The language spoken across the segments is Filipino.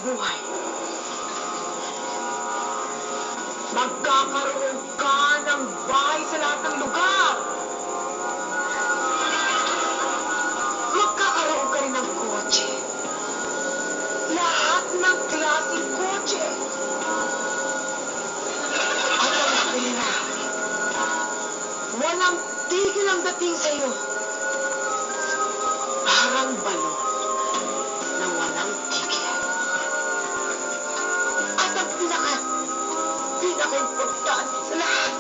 buhay. Magkakaroon ka ng bahay sa lahat ng lugar. Magkakaroon ka rin ng kotse. Lahat ng klaseng kotse. At ang pera, walang tigil ang dating sa'yo. Parang balon na walang tigil. At ang pinaka-importante sa lahat,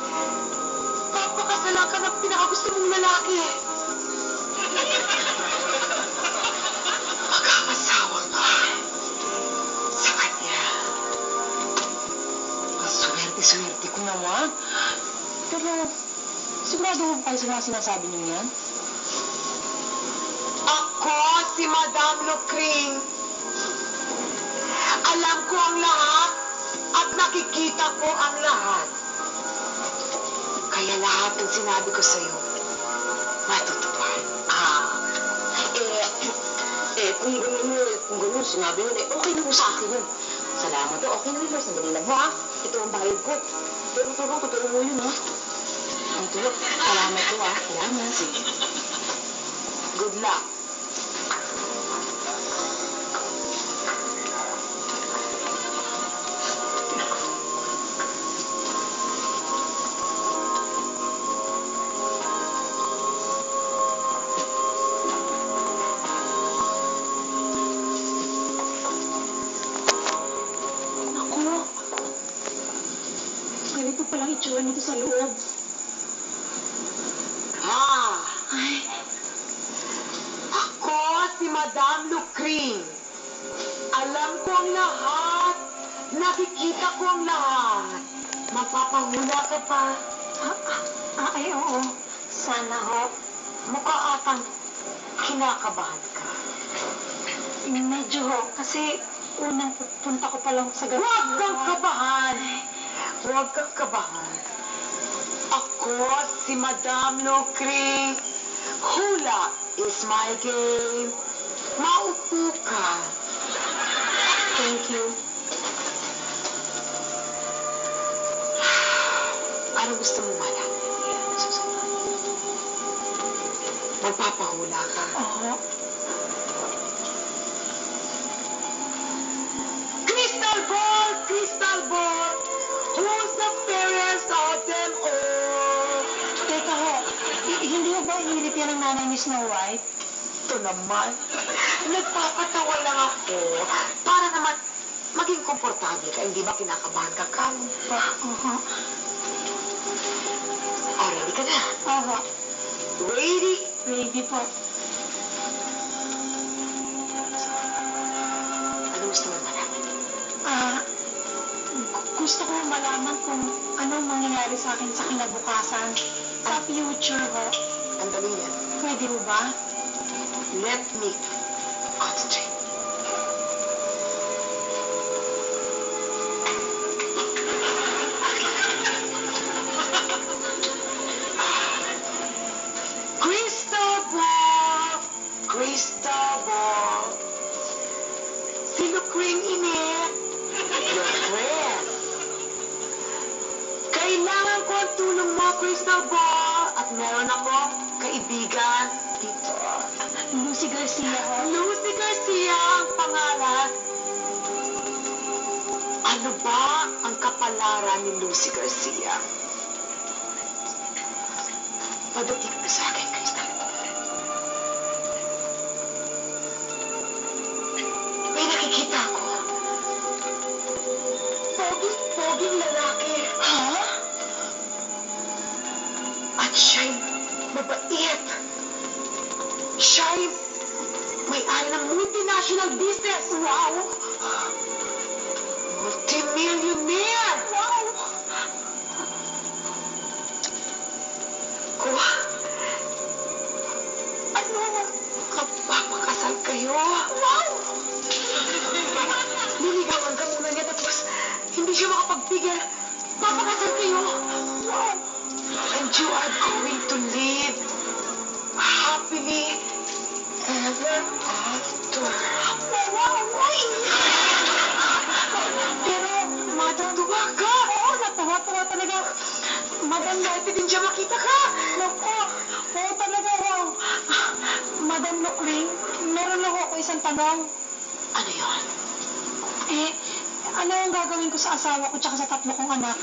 papakasalan ka ng pinakagusto mong lalaki. Mag-aasawa ka sa kanya. Ang swerte-swerte ko naman. Pero, sigurado mo kayo sa mga sinasabi niyo yan? Ako si Madame Lucring. Alam ko ang lahat at nakikita ko ang lahat. Kaya lahat ng sinabi ko sa'yo, matutupad. Kung gano'n, sinabi mo, okay na mo sa akin yun. Salamat to, okay na rin, Lord. Sandali lang mo, ha? Ito ang bayad ko. Pero totoo mo yun, ha? Ang tulog, salamat to, ha? Salamat. Sige. Good luck. Ganito palang itsura nito sa loob. Ay. Ako si Madame Lucring. Alam ko ang lahat. Nakikita ko ang lahat. Magpapahula ka pa. Ay, oo. Sana ho. Mukha atang kinakabahan ka. Medyo ho. Kasi unang punta ko pa lang sa gabi. Huwag kang kabahan. Huwag kang kabahan. Ako si Madame Lucring. Hula is my game. Maupo ka. Thank you. Anong gusto mo malaman? Magpapahula ka. Oo. Crystal ball! Crystal ball! Who's the fairest of them all? Teka ho. Hindi ho ba inilit yan ng nanay ni Snow White? Ito naman. Nagpapatawa lang ako. Para naman maging komportable ka. Hindi ba kinakabahan ka? Kalong pa. Oo. Oh, ready ka na? Oo. Ready? Ready po. Ano gusto mo malaman? Gusto ko malaman kung anong mangyayari sa akin sa kinabukasan. Sa future ho. Ang dali yan. Pwede ho ba? Let me concentrate. Crystal ball! Crystal ball! Si Lucring init! Your friend! Kailangan ko ang tulong mo, Crystal ball! At meron ako kaibigan dito. Lucy Garcia ho. Lucy Garcia ang pangalan. Ano ba ang kapalaran ni Lucy Garcia? Padating ka sa akin, Crystal. May nakikita ko. Poging lalaki. Ha? At siya'y mabait. Siya'y may-ari ng multinational business. Wow! Multimillionaire! Wow! Ko, ano? Magpapakasal kayo? Wow! Niligawan ka muna niya tapos hindi siya makapagpigil. Papakasal kayo? Wow! And you are going to live happily ever after. Wow! Madam Lete din siya makita ka. Naku, oo talaga raw. Madam Lukring, meron lang ako isang tanong. Ano yun? Eh, ano ang gagawin ko sa asawa ko tsaka sa tatlo kong anak?